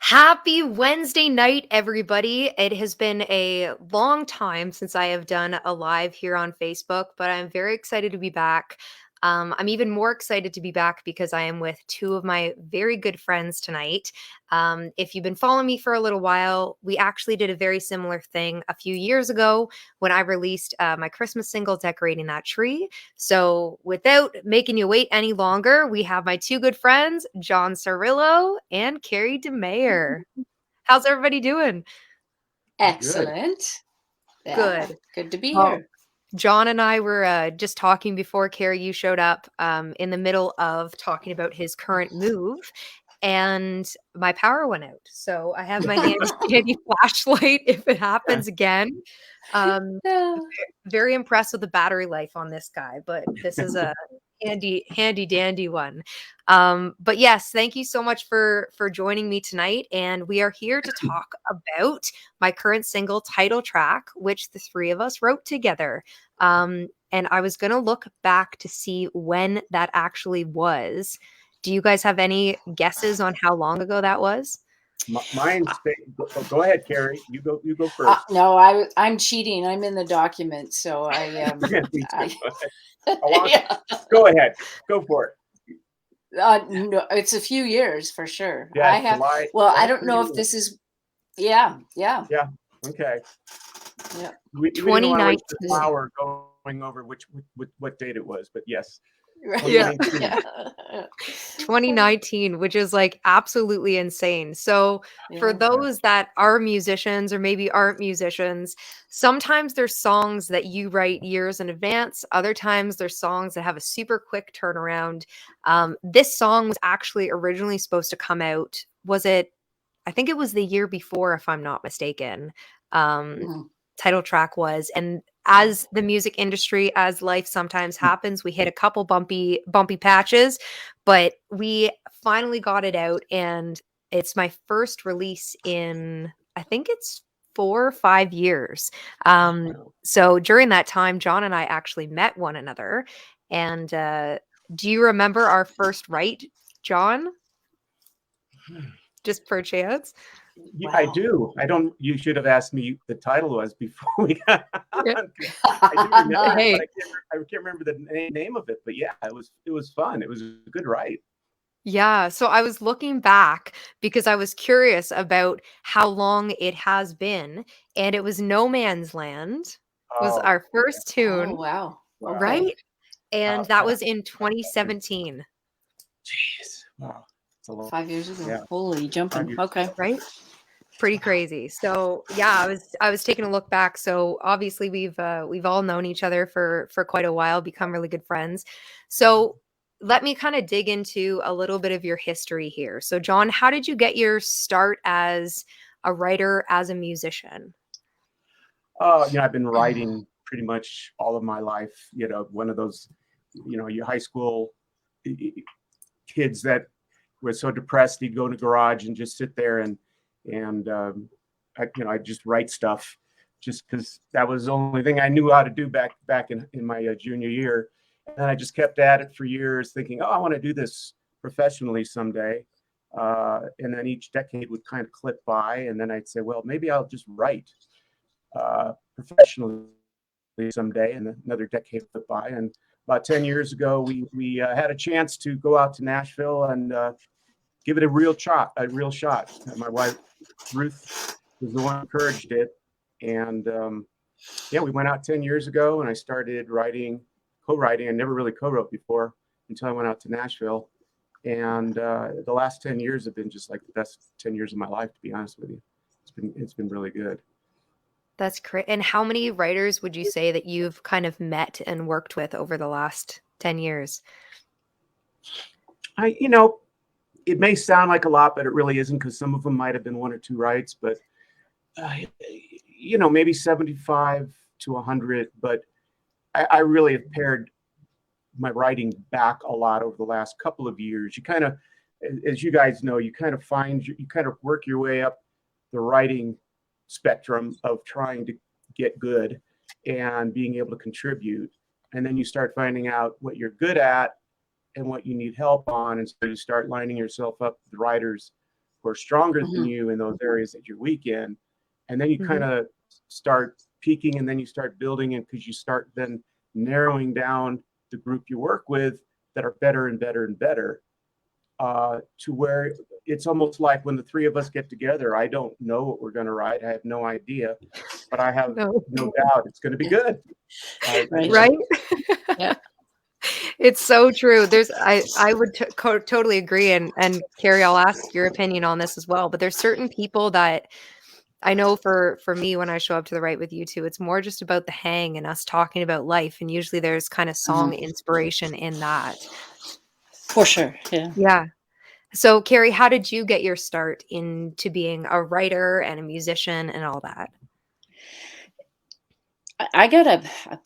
Happy Wednesday night, everybody. It has been a long time since I have done a live here on Facebook, but I'm very excited to be back. I'm even more excited to be back because I am with two of my very good friends tonight. If you've been following me for a little while, we actually did a very similar thing a few years ago when I released my Christmas single, Decorating That Tree. So, without making you wait any longer, we have my two good friends, John Cirillo and Carrie DeMayer. How's everybody doing? Good. Excellent. Yeah, Good. good to be Well, here. John and I were just talking before Carrie, you showed up in the middle of talking about his current move, and my power went out. So I have my handy flashlight if it happens again. Um, Yeah. very impressed with the battery life on this guy, but this is a handy dandy one. But yes, thank you so much for joining me tonight, and we are here to talk about my current single title track, which the three of us wrote together. And I was gonna look back to see when that actually was. Do you guys have any guesses on how long ago that was? Mine's go ahead, Carrie. You go first. No, I'm cheating. I'm in the document, so Me too. I I yeah. go ahead. Go for it. No, it's a few years for sure. Yeah, I have. July. Well, I July don't know if 31. this is. Yeah, yeah, Yeah. Okay. yeah. We didn't want to waste the 2019. hour going over what date it was, but yes, Yeah. 2019. Yeah. 2019, which is like absolutely insane. So, for Yeah. those that are musicians or maybe aren't musicians, sometimes there's songs that you write years in advance. Other times there's songs that have a super quick turnaround. This song was actually originally supposed to come out. Was it? I think it was the year before, if I'm not mistaken. Um, Mhm. Title track was, and as the music industry, as life sometimes happens, we hit a couple bumpy patches, but we finally got it out, and it's my first release in, I think it's 4 or 5 years. So during that time, John and I actually met one another. And do you remember our first write, John? Just per chance? I Wow. do. I don't. You should have asked me the title was before we got Yeah. on. I do remember it, but Hey, I can't remember the name of it. But yeah, it was fun. It was a good write. yeah. So I was looking back because I was curious about how long it has been, and it was No Man's Land was Oh, our first Oh, tune, wow. wow. Okay. right? And that Yeah. was in 2017, Jeez. Wow. It's a long. 5 years ago. Yeah. Holy 5 jumping. years. Okay. right? Pretty crazy. So yeah, I was taking a look back. So obviously we've all known each other for quite a while, become really good friends. So let me kind of dig into a little bit of your history here. So John, how did you get your start as a writer, as a musician? I've been writing pretty much all of my life. One of those, your high school kids that were so depressed, he'd go in the garage and just sit there and I just write stuff just because that was the only thing I knew how to do back in my junior year. And I just kept at it for years, thinking, oh, I want to do this professionally someday. And then each decade would kind of clip by, and then I'd say, well, maybe I'll just write professionally someday, and another decade went by. And about 10 years ago, we had a chance to go out to Nashville and give it a real shot. My wife Ruth was the one who encouraged it, and yeah, we went out 10 years ago, and I started co-writing. I never really co-wrote before until I went out to Nashville, and the last 10 years have been just like the best 10 years of my life, to be honest with you. It's been really good. That's great. And how many writers would you say that you've kind of met and worked with over the last 10 years? I, you know, it may sound like a lot, but it really isn't, because some of them might have been one or two writes, but uh, maybe 75 to 100. But I really have pared my writing back a lot over the last couple of years. You kind of, as you guys know, you kind of work your way up the writing spectrum of trying to get good and being able to contribute. And then you start finding out what you're good at and what you need help on. And so you start lining yourself up with writers who are stronger than Mhm. you in those areas that you're weak in. And then you Mhm. kind of start peaking, and then you start building, and because you start then narrowing down the group you work with that are better and better and better, to where it's almost like when the three of us get together, I don't know what we're going to write. I have no idea, but I have No. no doubt it's going to be good. Right. Right? Yeah. It's so true. I would totally agree, and Carrie, I'll ask your opinion on this as well. But there's certain people that I know for me when I show up to the right with you two, it's more just about the hang and us talking about life, and usually there's kind of song Mhm. inspiration in that. For sure. Yeah. Yeah. So Carrie, how did you get your start into being a writer and a musician and all that? I got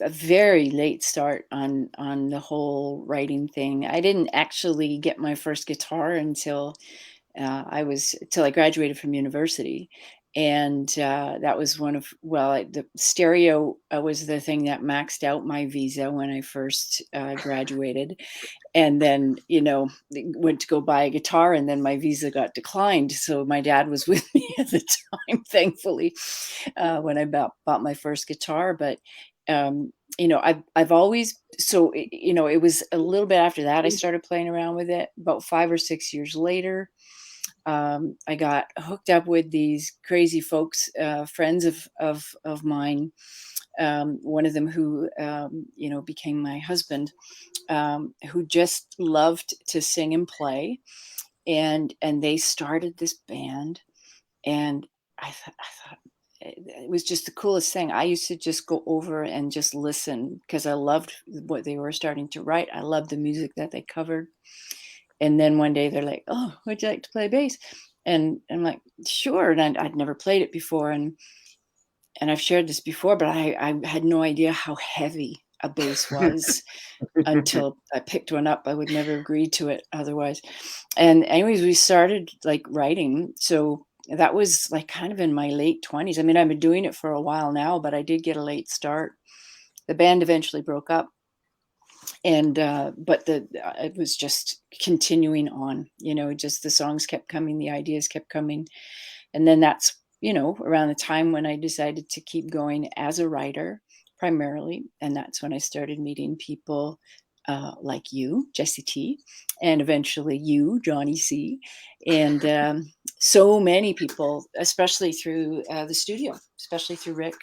a very late start on the whole writing thing. I didn't actually get my first guitar until till I graduated from university, and that was one of the stereo was the thing that maxed out my visa when I first graduated, and then went to go buy a guitar, and then my visa got declined. So my dad was with me at the time, thankfully, when I bought my first guitar. But I've always it was a little bit after that I started playing around with it. About 5 or 6 years later, I got hooked up with these crazy folks, friends of mine. One of them who became my husband, who just loved to sing and play, and they started this band, and I thought it was just the coolest thing. I used to just go over and just listen because I loved what they were starting to write. I loved the music that they covered. And then one day they're like, "Oh, would you like to play bass?" And I'm like, "Sure." And I'd never played it before, and I've shared this before, but I had no idea how heavy a bass was until I picked one up. I would never agree to it otherwise. And anyways, we started like writing. So that was like kind of in my late 20s. I mean, I've been doing it for a while now, but I did get a late start. The band eventually broke up, and but the it was just continuing on, just the songs kept coming, the ideas kept coming. And then that's, around the time when I decided to keep going as a writer primarily. And that's when I started meeting people like you, Jessie T, and eventually you, Johnny C, and so many people, especially through the studio, especially through Rick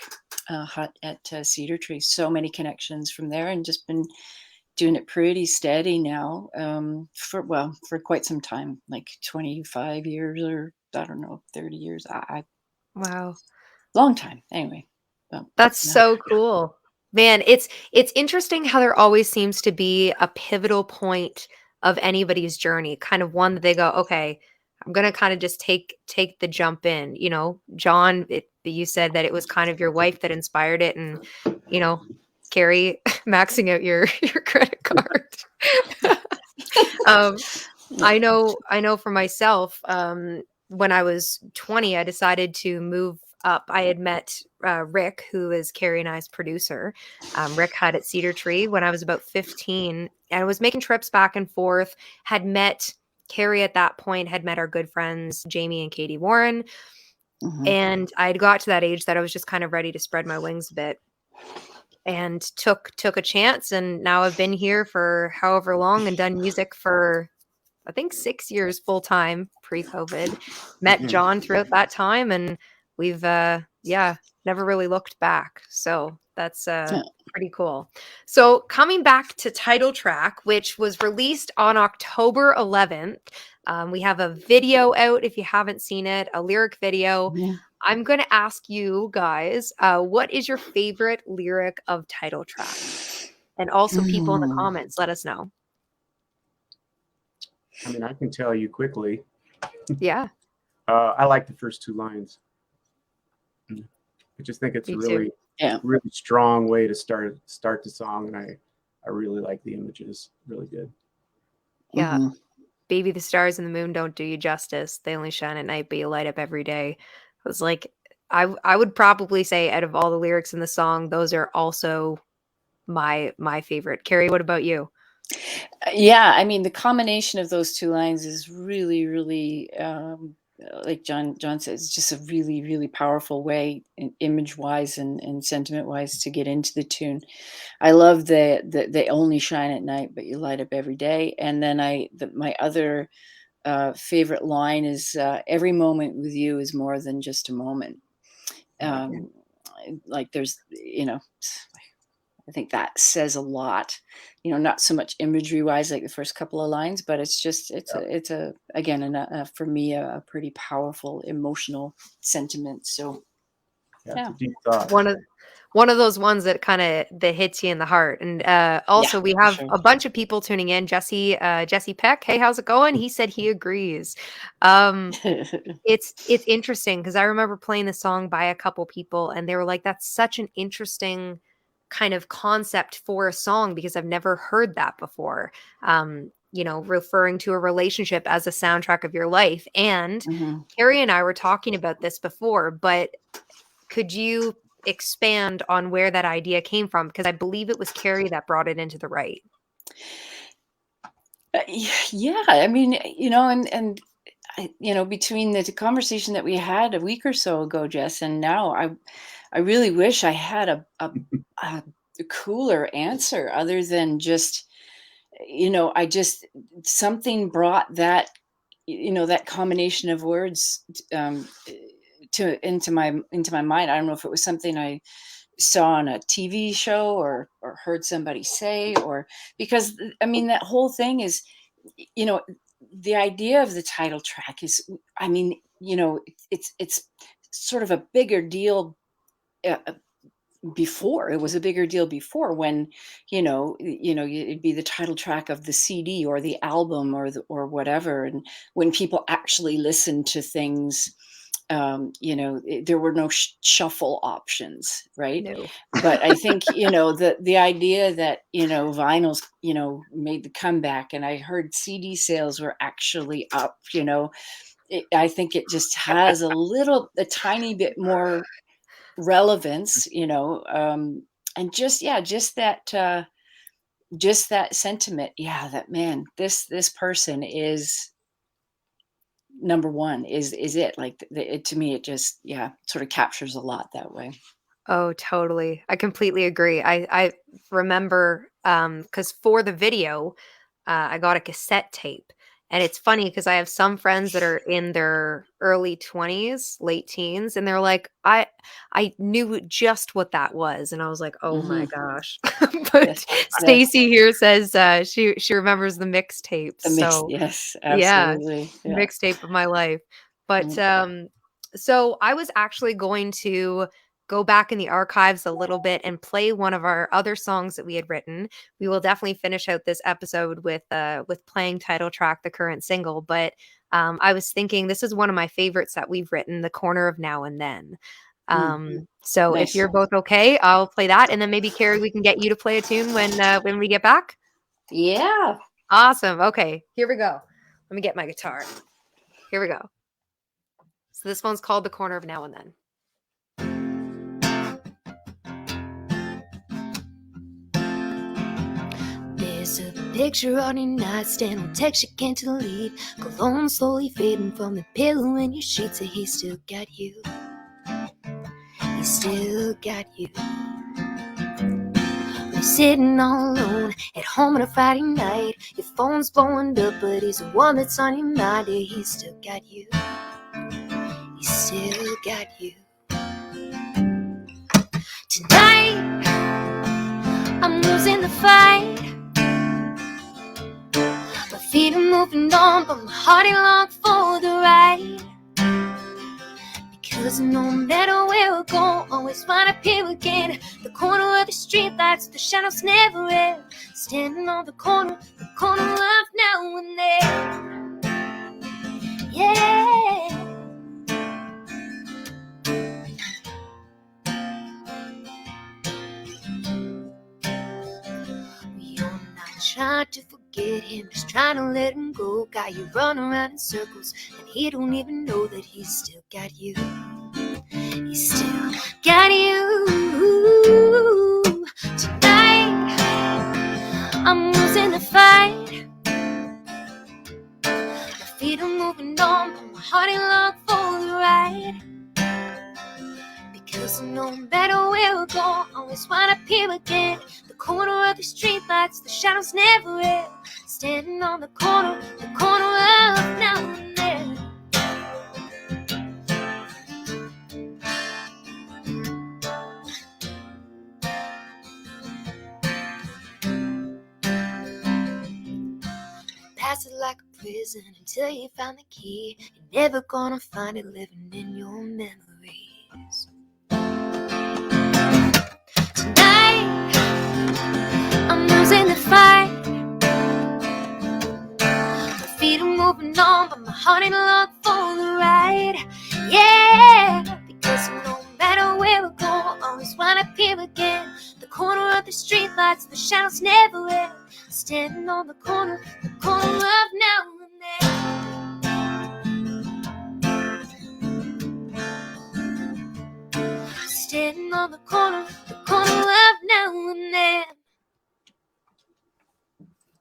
Hutt at Cedar Tree. So many connections from there, and just been doing it pretty steady now, for quite some time, like 25 years, or I don't know, 30 years. Wow. Long time. Anyway. Well, That's yeah. so cool. Man, it's interesting how there always seems to be a pivotal point of anybody's journey, kind of one that they go, "Okay, I'm gonna kind of just take the jump in." John, you said that it was kind of your wife that inspired it, and you know, Carrie maxing out your your credit card. um, I know for myself, when I was 20, I decided to move up. I had met Rick, who is Carrie and I's producer. Rick had at Cedar Tree when I was about 15. And I was making trips back and forth, had met Carrie at that point, had met our good friends, Jamie and Katie Warren. Mhm. And I'd got to that age that I was just kind of ready to spread my wings a bit and took a chance. And now I've been here for however long and done music for I think 6 years full time pre-COVID. Met John throughout that time, and we've yeah, never really looked back. So that's Yeah. pretty cool. So coming back to title track, which was released on October 11th. We have a video out if you haven't seen it, a lyric video. Mhm. I'm going to ask you guys, what is your favorite lyric of title track? And also people in the Mm. comments, let us know. I mean, I can tell you quickly. Yeah, I like the first two lines. I just think it's a me too. really, Yeah. really strong way to start the song, and I really like the images. Really good. Yeah. Mhm. Baby, the stars and the moon don't do you justice. They only shine at night, but you light up every day. I was like, I would probably say out of all the lyrics in the song, those are also my favorite. Carrie, what about you? Yeah, I mean, the combination of those two lines is really, really, like John says, it's just a really, really powerful way, image wise and sentiment wise, to get into the tune. I love the they only shine at night, but you light up every day. And then my other favorite line is, every moment with you is more than just a moment. Um, like there's, I think that says a lot, not so much imagery wise, like the first couple of lines, but it's a, again, for me, a pretty powerful emotional sentiment. So, It's a deep thought. One of those ones that that hits you in the heart. And also, we for have sure. a bunch of people tuning in. Jesse Peck, hey, how's it going? He said he agrees. It's interesting because I remember playing the song by a couple people, and they were like, "That's such an interesting kind of concept for a song because I've never heard that before." Referring to a relationship as a soundtrack of your life. And Mhm. Carrie and I were talking about this before, but could you expand on where that idea came from? Because I believe it was Carrie that brought it into the right. Yeah, I mean, and between the conversation that we had a week or so ago, Jess, and now, I really wish I had a cooler answer other than just, I just, something brought that, that combination of words, into my mind. I don't know if it was something I saw on a TV show or heard somebody say, or because I mean that whole thing is, you know the idea of the title track is, I mean, it's sort of a bigger deal. Before it was a bigger deal before, when it'd be the title track of the CD or the album or whatever, and when people actually listened to things, there were no shuffle options, right? No. But I think, the idea that, vinyls, made the comeback, and I heard CD sales were actually up, I think it just has a tiny bit more relevance, and just that sentiment, yeah, that, man, this person is number one, is it, like, to me, it just, yeah, sort of captures a lot that way. Oh, totally. I completely agree. I remember because for the video, I got a cassette tape. And it's funny because I have some friends that are in their early 20s, late teens, and they're like, I knew just what that was. And I was like, oh my Hmm. gosh. Yes, But yes, Stacy here says she remembers the mixtapes. the mix, So yes, yeah, absolutely, yeah. mixtape of my life. But Mm. so I was actually going to go back in the archives a little bit and play one of our other songs that we had written. We will definitely finish out this episode with playing title track, the current single. But I was thinking this is one of my favorites that we've written, The Corner of Now and Then. Mm. So if Nice. you're both okay, I'll play that, and then maybe Carrie, we can get you to play a tune when we get back. Yeah. Awesome. Okay, here we go. Let me get my guitar. Here we go. So this one's called The Corner of Now and Then. There's a picture on your nightstand, one text you can't delete, cologne slowly fading from the pillow in your sheets, and he still got you. He still got you. You're sitting all alone at home on a Friday night. Your phone's blowing up, but he's the one that's on your mind. Yeah, he's still got you. He still got you. Tonight, I'm losing the fight. My feet are moving on, but my heart ain't long for the ride. Because no matter where we go, always wind up here again. The corner of the street lights, the shadows never end. Standing on the corner of now and then. Yeah. You're not trying to forget him, just trying to let him go. Got you running around in circles, and he don't even know that he's still got you. He's still got you. Tonight, I'm losing the fight. My feet feet are moving on, but my heart ain't long for the ride. Because no matter where we go, I always wind up here again. The corner of the street lights, the shadows never end. Standing on the corner of now and then. Pass it like a prison until you find the key. You're never gonna find it living in your memories. Tonight, I'm losing the fight. My feet are moving on, but my heart ain't long for the ride. Yeah, because no matter where we go, I always wind up here again. The corner of the street lights, the shadows never end. Standing on the corner of now and then. Standing on the corner of now and then.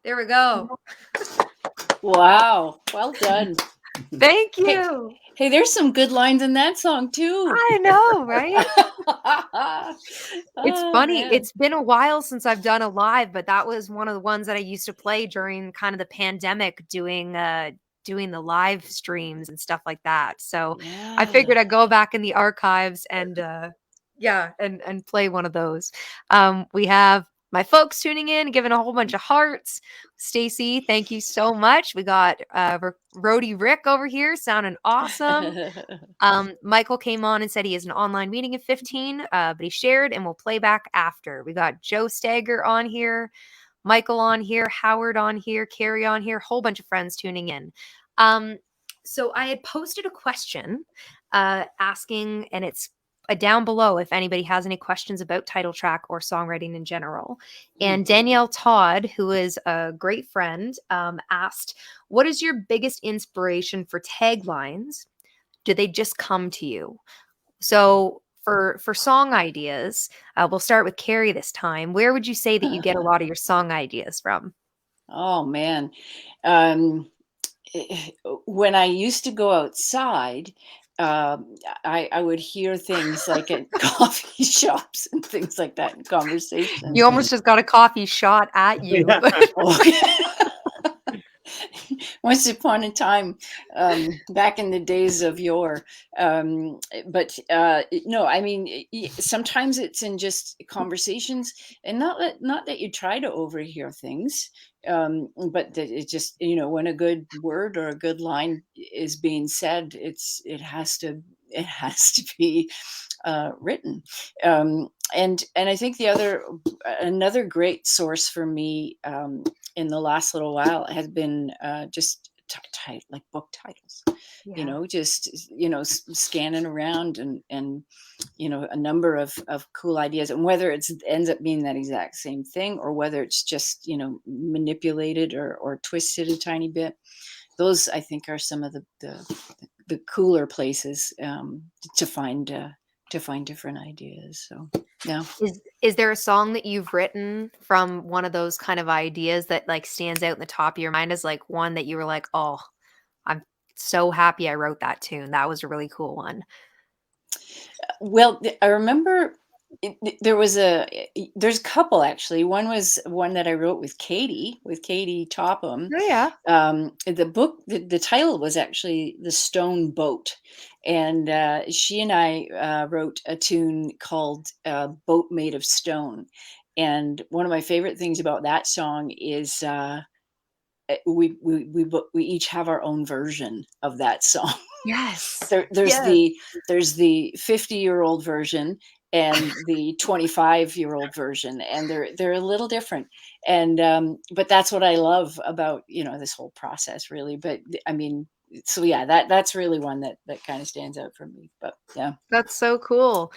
There we go. Wow, well done. Thank you. Hey, there's some good lines in that song too. I know, right? It's Oh, funny. man. It's been a while since I've done a live, but that was one of the ones that I used to play during kind of the pandemic, doing the live streams and stuff like that. So I figured I'd go back in the archives and and play one of those. We have my folks tuning in, giving a whole bunch of hearts. Stacy, thank you so much. We got Roadie Rick over here sounding awesome. Michael came on and said he has an online meeting at 15, but he shared and will play back after. We got Joe Stager on here, Michael on here, Howard on here, Carrie on here, whole bunch of friends tuning in. So I had posted a question asking, and it's down below if anybody has any questions about title track or songwriting in general. And Danielle Todd, who is a great friend, asked, what is your biggest inspiration for taglines? Do they just come to you? So for song ideas, we'll start with Carrie this time. Where would you say that you get a lot of your song ideas from? Oh, man. When I used to go outside, I would hear things like at coffee shops and things like that in conversations. You almost just got a coffee shot at you. Once upon a time, back in the days of yore. No, I mean, sometimes it's in just conversations, and not that you try to overhear things, but that it just, when a good word or a good line is being said, it has to be written. And I think another great source for me in the last little while has been just like book titles. Just scanning around and a number of cool ideas, and whether it ends up being that exact same thing or whether it's just manipulated or twisted a tiny bit. Those, I think, are some of the cooler places to find different ideas. So yeah. Is there a song that you've written from one of those kind of ideas that like stands out in the top of your mind as like one that you were like, oh, I'm so happy I wrote that tune. That was a really cool one. Well, I remember there's a couple actually. One was one that I wrote with Katie Topham. Oh yeah. The book, the title was actually The Stone Boat, and she and I wrote a tune called Boat Made of Stone. And one of my favorite things about that song is we each have our own version of that song. Yes. There's the 50-year-old version and the 25-year-old version, and they're a little different. And but that's what I love about this whole process, really. But I mean, so yeah, that's really one that kind of stands out for me. But yeah, that's so cool.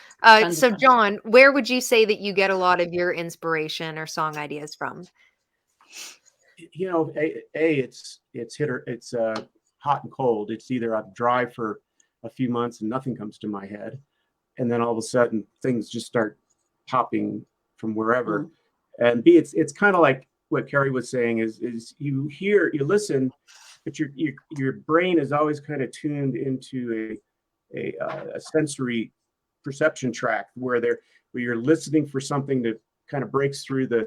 So John, where would you say that you get a lot of your inspiration or song ideas from? It's hot and cold. It's either I'm dry for a few months and nothing comes to my head, and then all of a sudden things just start popping from wherever. And B, it's kind of like what Carrie was saying is you listen, but your brain is always kind of tuned into a sensory perception track where you're listening for something that kind of breaks through the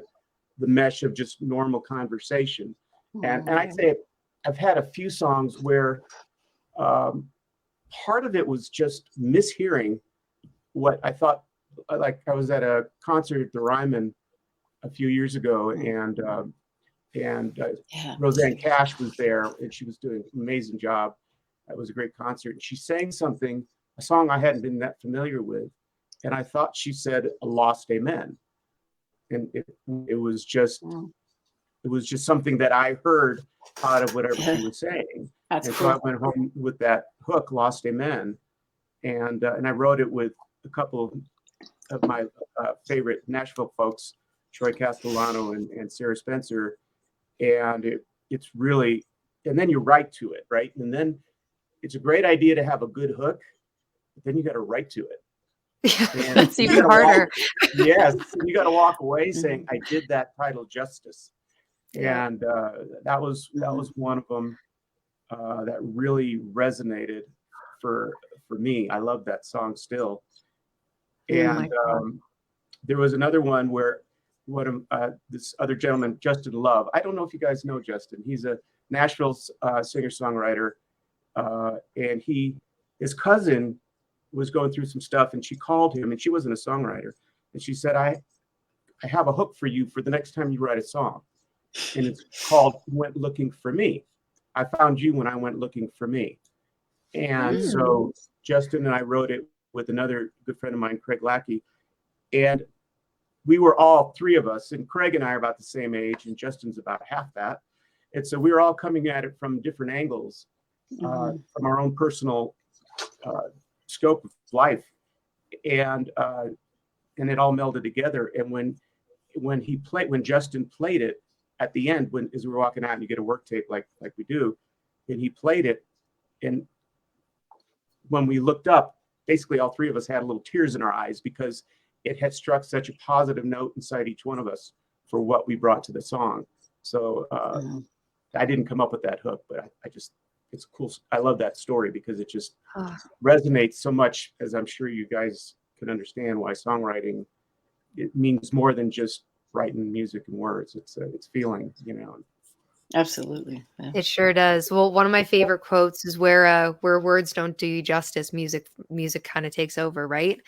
mesh of just normal conversation. And I'd say I've had a few songs where part of it was just mishearing what I thought. Like I was at a concert at the Ryman a few years ago, and Roseanne Cash was there, and she was doing an amazing job. It was a great concert. And she sang something, a song I hadn't been that familiar with, and I thought she said a lost amen, and it was just something that I heard out of whatever she was saying. That's and cool. So I went home with that hook, Lost Amen, and I wrote it with a couple of my favorite Nashville folks, Troy Castellano and Sarah Spencer, and it's really, and then you write to it, right? And then it's a great idea to have a good hook, but then you got to write to it. Yeah, that's even harder. Yes, you got to walk away saying, I did that title justice. And that was one of them that really resonated for me. I love that song still. And there was another one where this other gentleman, Justin Love. I don't know if you guys know Justin. He's a Nashville singer-songwriter, and his cousin was going through some stuff, and she called him, and she wasn't a songwriter, and she said, I have a hook for you for the next time you write a song, and it's called Went Looking for Me. I found you when I went looking for me. And so Justin and I wrote it with another good friend of mine, Craig Lackey, and we were all three of us, and Craig and I are about the same age, and Justin's about half that. And so we were all coming at it from different angles, from our own personal scope of life, and it all melded together. And when Justin played it at the end, as we were walking out, and you get a work tape like we do, and he played it, and when we looked up, basically all three of us had little tears in our eyes because it had struck such a positive note inside each one of us for what we brought to the song. So I didn't come up with that hook, but it's cool. I love that story because it just resonates so much, as I'm sure you guys can understand why songwriting, it means more than just writing music and words. It's feeling, Absolutely. Yeah. It sure does. Well, one of my favorite quotes is where words don't do you justice, music kind of takes over, right?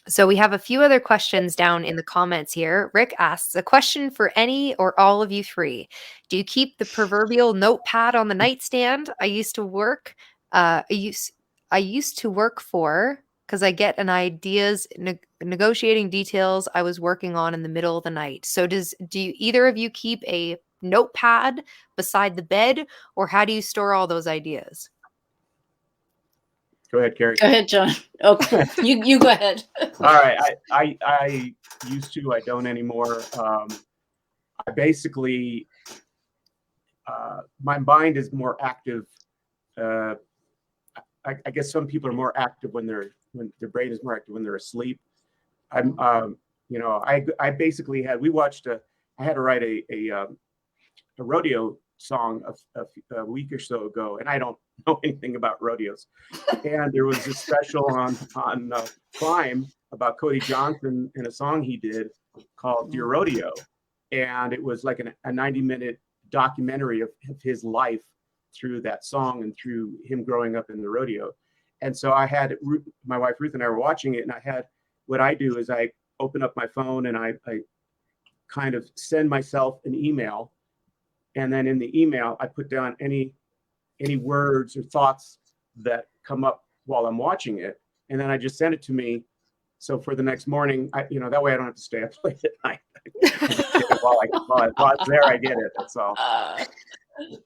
So we have a few other questions down in the comments here. Rick asks, a question for any or all of you three. Do you keep the proverbial notepad on the nightstand? I used to work for, because I get an ideas negotiating details I was working on in the middle of the night. So do you either of you keep a notepad beside the bed, or how do you store all those ideas? Go ahead, Carrie. Go ahead, John. Okay, you go ahead. All right, I used to. I don't anymore. I basically, my mind is more active. I guess some people are more active when their brain is more active when they're asleep. I basically had. I had to write a rodeo song a week or so ago, and I don't know anything about rodeos. And there was a special on Prime about Cody Johnson and a song he did called Dear Rodeo, and it was like a 90-minute documentary of his life through that song and through him growing up in the rodeo. And so I had my wife Ruth and I were watching it, and I had, what I do is I open up my phone and I kind of send myself an email. And then in the email, I put down any words or thoughts that come up while I'm watching it. And then I just send it to me. So for the next morning, that way I don't have to stay up late at night. while it's there, I get it. That's all.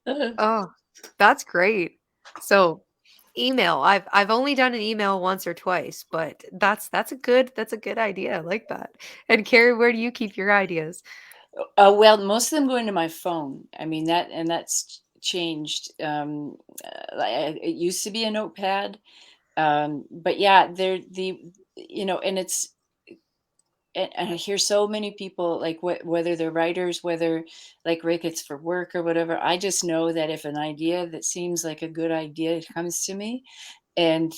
Oh, that's great. So email. I've only done an email once or twice, but that's a good idea. I like that. And Carrie, where do you keep your ideas? Well, most of them go into my phone. I mean, that's changed. It used to be a notepad, but yeah, and and I hear so many people, like, whether they're writers, whether like Rick, it's for work or whatever. I just know that if an idea that seems like a good idea comes to me, and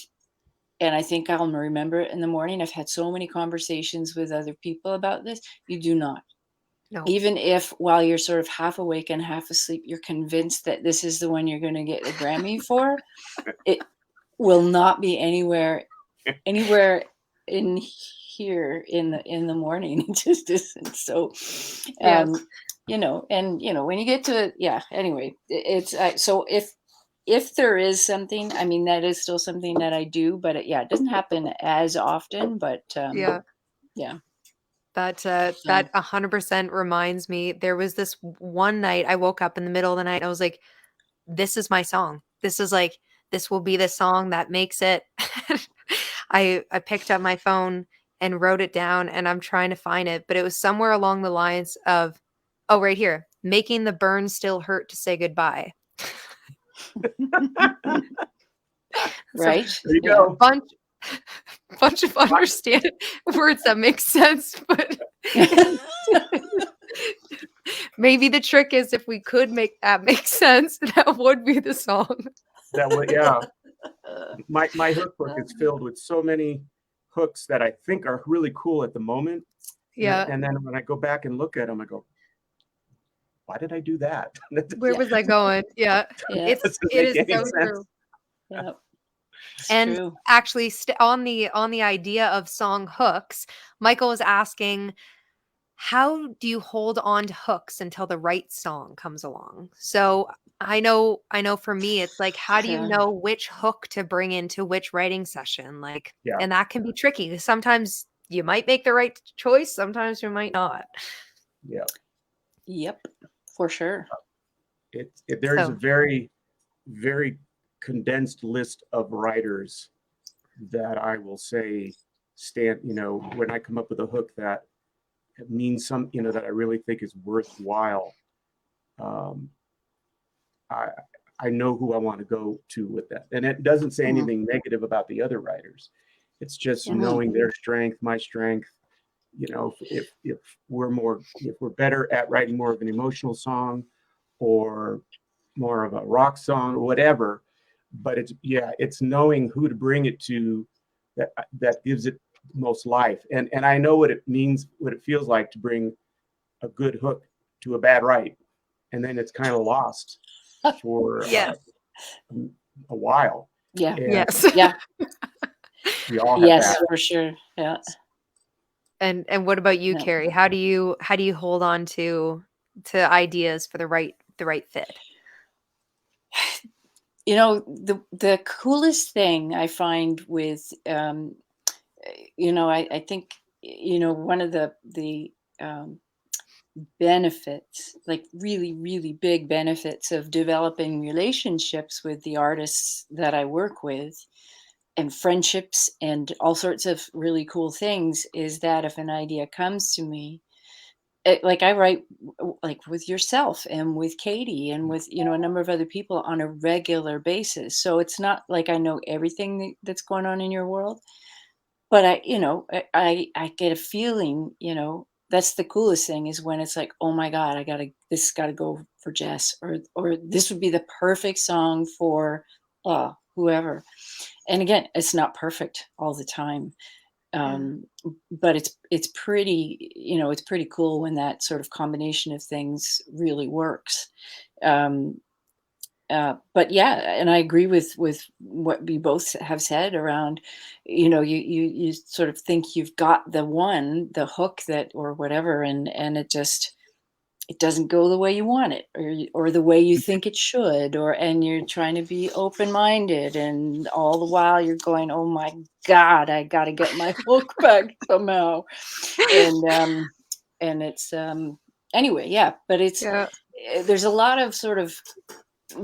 I think I'll remember it in the morning. I've had so many conversations with other people about this. You do not. No. Even if while you're sort of half awake and half asleep, you're convinced that this is the one you're going to get the Grammy for, it will not be anywhere in here in the morning. It just isn't. So, Yes. and when you get to, yeah, anyway, it's so if there is something, I mean, that is still something that I do, but yeah, it doesn't happen as often, but Yeah. yeah. That 100% reminds me, there was this one night I woke up in the middle of the night. I was like, this is my song. This will be the song that makes it. I picked up my phone and wrote it down, and I'm trying to find it, but it was somewhere along the lines of, oh, right here, making the burn still hurt to say goodbye. So Right. There you Yeah. go. bunch of understand words that make sense, but maybe the trick is if we could make that make sense, that would be the song. That would, yeah. My hook book is filled with so many hooks that I think are really cool at the moment. Yeah. And then when I go back and look at them, I go, why did I do that? Where was I going? Yeah. Yeah. It is so true. Yeah. And True. actually, on the idea of song hooks, Michael was asking, how do you hold on to hooks until the right song comes along? So I know for me, it's like, how do you Yeah. know which hook to bring into which writing session? Like, Yeah. and that can be tricky. Sometimes you might make the right choice, sometimes you might not. Yeah. Yep. For sure. There is a So very, very condensed list of writers that I will say when I come up with a hook that means that I really think is worthwhile. I know who I want to go to with that. And it doesn't say anything negative about the other writers. It's just Yeah. knowing their strength, my strength. If we're better at writing more of an emotional song or more of a rock song or whatever, but it's knowing who to bring it to that gives it most life. And I know what it means, what it feels like to bring a good hook to a bad write, and then it's kind of lost for yes. a while. Yeah. And Yes. Yeah. we all have Yes, that. for sure. Yeah. And what about you, Yeah. Carrie? How do you hold on to ideas for the right fit? The coolest thing I find with I think one of the benefits, like really really big benefits of developing relationships with the artists that I work with, and friendships and all sorts of really cool things, is that if an idea comes to me, like I write like with yourself and with Katie and with a number of other people on a regular basis. So it's not like I know everything that's going on in your world, but I get a feeling, that's the coolest thing, is when it's like, oh my God, this got to go for Jess, or this would be the perfect song for whoever. And again, it's not perfect all the time, um but it's pretty cool when that sort of combination of things really works. um but yeah, and I agree with what we both have said around, you sort of think you've got the hook that or whatever, and it doesn't go the way you want it, or the way you think it should, and you're trying to be open-minded, and all the while you're going, oh my God, I got to get my hook back somehow. And it's anyway, yeah, but Yeah. there's a lot of sort of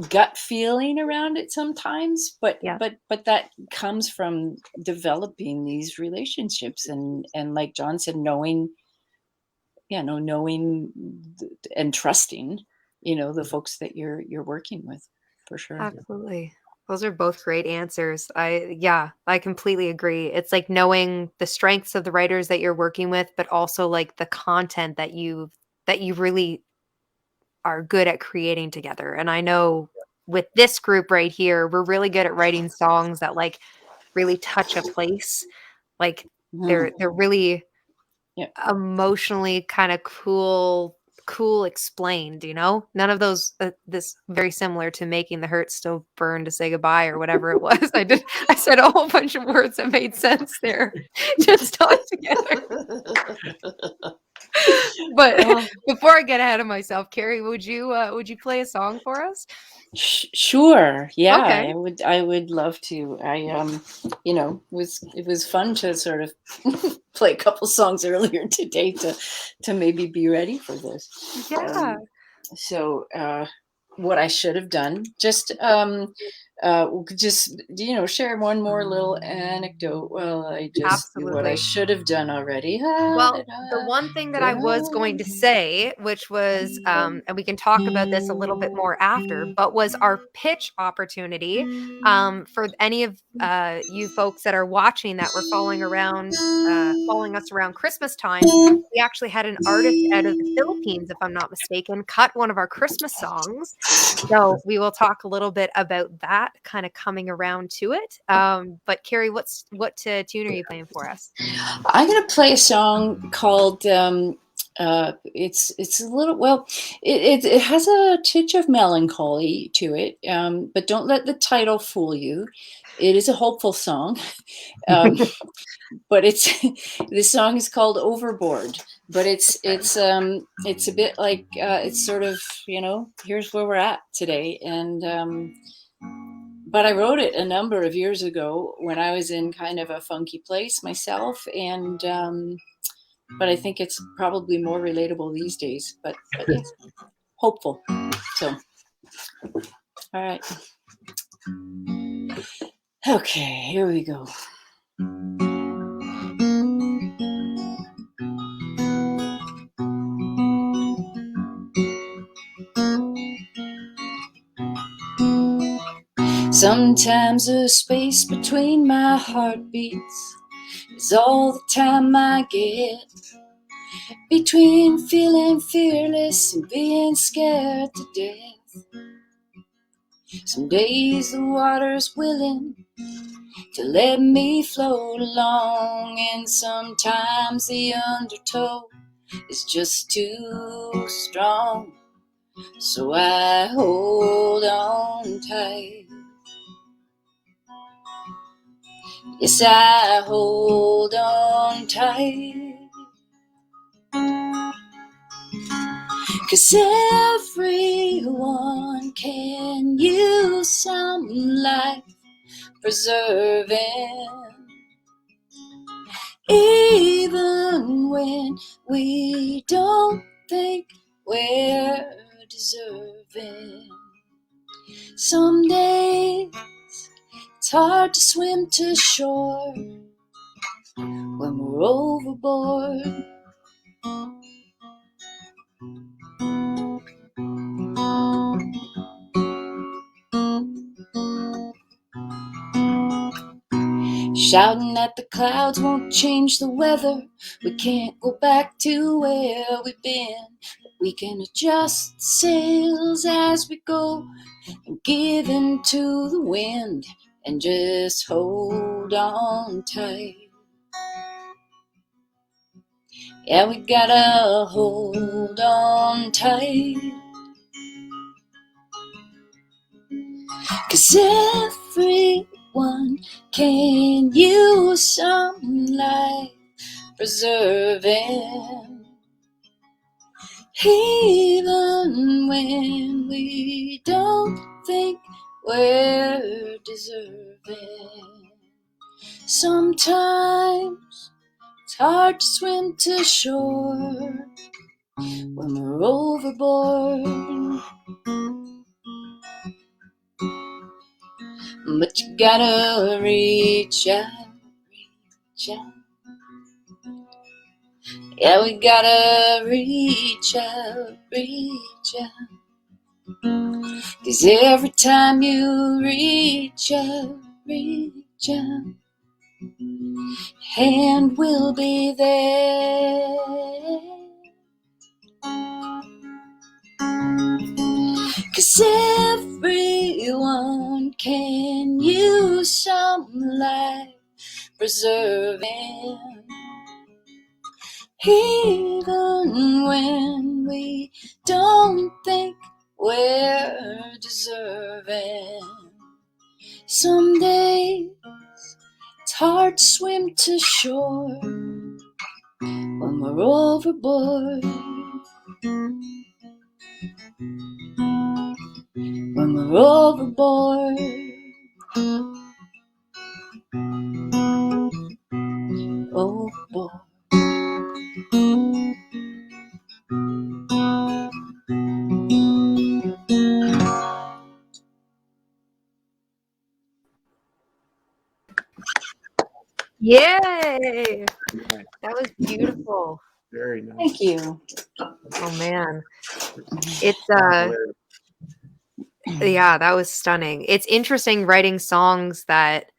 gut feeling around it sometimes, but Yeah. that comes from developing these relationships, and like John said, knowing and trusting, the folks that you're working with, for sure. Absolutely. Those are both great answers. I completely agree. It's like knowing the strengths of the writers that you're working with, but also like the content that you really are good at creating together. And I know with this group right here, we're really good at writing songs that like really touch a place. Like they're really Yeah. emotionally kind of cool explained, you know? None of those this very similar to making the hurt still burn to say goodbye or whatever it was. I said a whole bunch of words that made sense there just all together. But Oh, before I get ahead of myself, Carrie, would you play a song for us? sure. Yeah, Okay. I would love to. It was fun to sort of play a couple songs earlier today to maybe be ready for this. Yeah. So what I should have done, share one more little anecdote. Well, I just what I Absolutely. should have done already. Well, the one thing that I was going to say, which was, and we can talk about this a little bit more after, but was our pitch opportunity for any of you folks that are watching that were following us around Christmas time. We actually had an artist out of the Philippines, if I'm not mistaken, cut one of our Christmas songs. So we will talk a little bit about that kind of coming around to it. But Carrie, what tune are you playing for us? I'm gonna play a song called it's a little well it has a touch of melancholy to it, but don't let the title fool you. It is a hopeful song. um, but it's this song is called Overboard, but it's a bit like it's sort of, here's where we're at today. And but I wrote it a number of years ago when I was in kind of a funky place myself, and but I think it's probably more relatable these days. But yes, hopeful. So, all right. Okay, here we go. Sometimes the space between my heartbeats is all the time I get between feeling fearless and being scared to death. Some days the water's willing to let me float along, and sometimes the undertow is just too strong. So I hold on tight. Yes, I hold on tight. 'Cause everyone can use some life preserving, even when we don't think we're deserving. Some days it's hard to swim to shore when we're overboard. Shouting at the clouds won't change the weather. We can't go back to where we've been, but we can adjust sails as we go and give in to the wind and just hold on tight. Yeah, we gotta hold on tight. 'Cause everyone can use some life preserving, even when we don't think we're deserving. Sometimes it's hard to swim to shore when we're overboard, but you gotta reach out, reach out. Yeah, we gotta reach out, reach out. 'Cause every time you reach out, hand will be there. 'Cause everyone can use some life preserving, even when we don't think we're deserving. Someday it's hard to swim to shore when we're overboard. When we're overboard. Oh boy. Yay! Nice. That was beautiful. Very nice. Thank you. Oh man. It's Hilarious. yeah, that was stunning. It's interesting writing songs that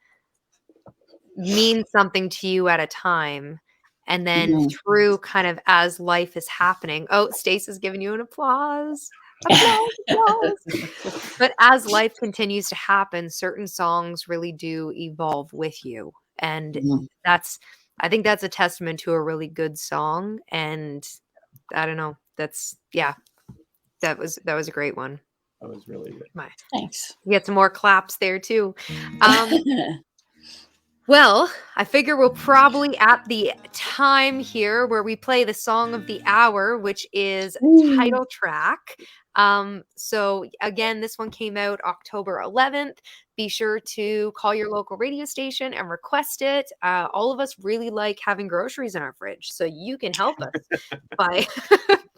mean something to you at a time, and then through kind of as life is happening. Oh, Stace is giving you an applause. Applause, applause. But as life continues to happen, certain songs really do evolve with you. And I think that's a testament to a really good song. And I don't know. That was a great one. That was really good. Thanks. You get some more claps there too. Well, I figure we're probably at the time here where we play the song of the hour, which is title track. So again, this one came out October 11th. Be sure to call your local radio station and request it. All of us really like having groceries in our fridge, so you can help us by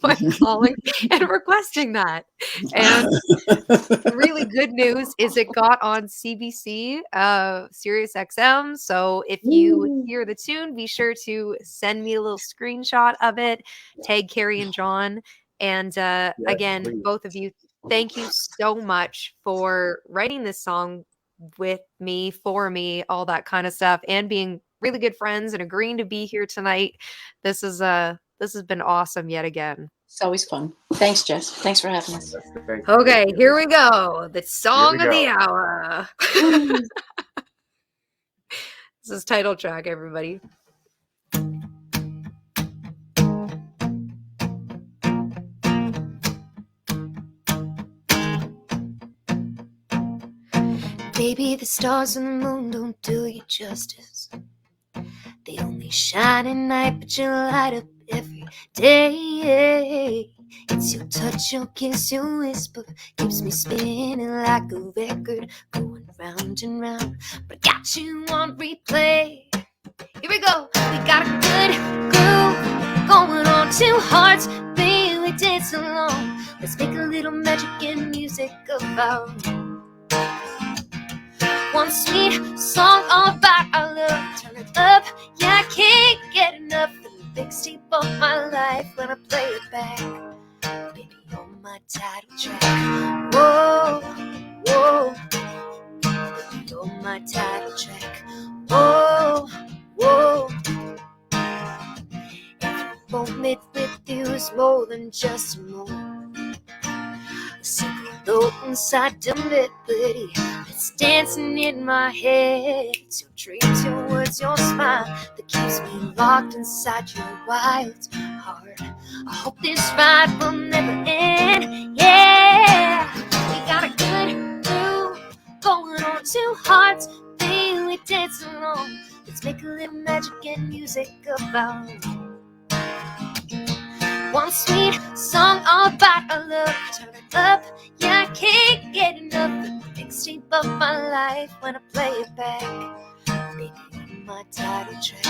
by calling and requesting that. And the really good news is it got on CBC, Sirius XM. So if you hear the tune, be sure to send me a little screenshot of it, tag Carrie and John. And again, please. both of you, thank you so much for writing this song with me, for me, all that kind of stuff, and being really good friends and agreeing to be here tonight. This has been awesome yet again. It's always fun. Thanks, Jess. Thanks for having us. Okay, here we go. The song of the hour. This is title track, everybody. Baby, the stars and the moon don't do you justice. They only shine at night, but you light up every day. It's your touch, your kiss, your whisper keeps me spinning like a record, going round and round. But I got you on replay. Here we go. We got a good groove going on, two hearts, baby, we dance along. Let's make a little magic and music of our own. One sweet song all about our love. Turn it up, yeah, I can't get enough of the big steep of my life when I play it back. Baby, you're my title track. Whoa, whoa. Baby, you're my title track. Whoa, whoa. Every moment with you is more than just a moment. A single note inside the melody that's dancing in my head. It's your dreams, your words, your smile that keeps me locked inside your wild heart. I hope this ride will never end. Yeah, we got a good groove going on, two hearts, baby, we dance along. Let's make a little magic and music of our own. One sweet song all about our love. Turn it up, yeah, I can't get enough of the big steep of my life when I play it back. Baby, you're my title track.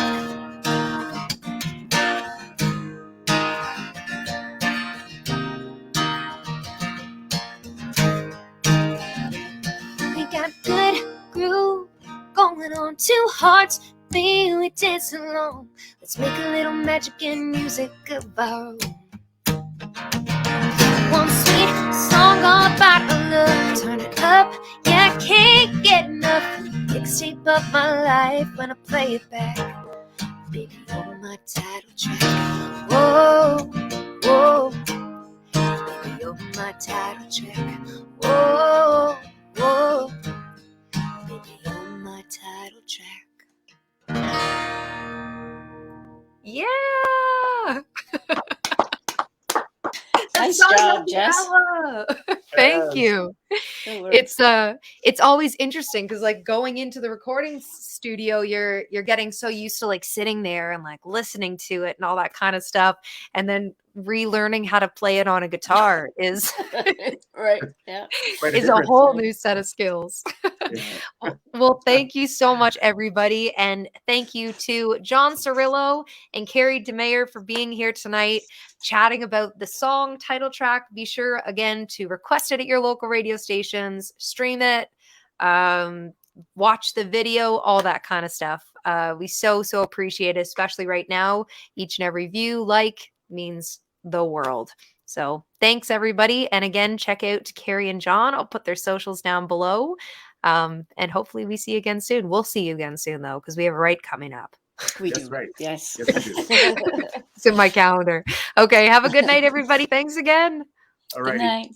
We got good groove going on, two hearts, baby, we dance along. Let's make a little magic and music of our own. One sweet song song all about love. Turn it up, yeah, I can't get enough. Mixtape of my life when I play it back. Baby, you're my title track. Whoa, whoa. Baby, you're my title track. Whoa, whoa. Baby, you're my title track. Yeah. Nice job, Jess. Thank Yes. you. Good work. It's always interesting because like going into the recording studio, you're getting so used to like sitting there and like listening to it and all that kind of stuff, and then relearning how to play it on a guitar is Right. Yeah. Quite is a difference. whole new set of skills. Yeah. Well, thank you so much, everybody. And thank you to John Cirillo and Carrie DeMayer for being here tonight, chatting about the song title track. Be sure, again, to request it at your local radio stations, stream it, watch the video, all that kind of stuff. We so appreciate it, especially right now. Each and every view, like, means the world. So thanks, everybody. And again, check out Carrie and John. I'll put their socials down below. And hopefully we see you again soon. We'll see you again soon, though, because we have a write coming up. We That's do. right. Yes. Yes, we do. It's in my calendar. Okay, have a good night, everybody. Thanks again. All Good righty. night.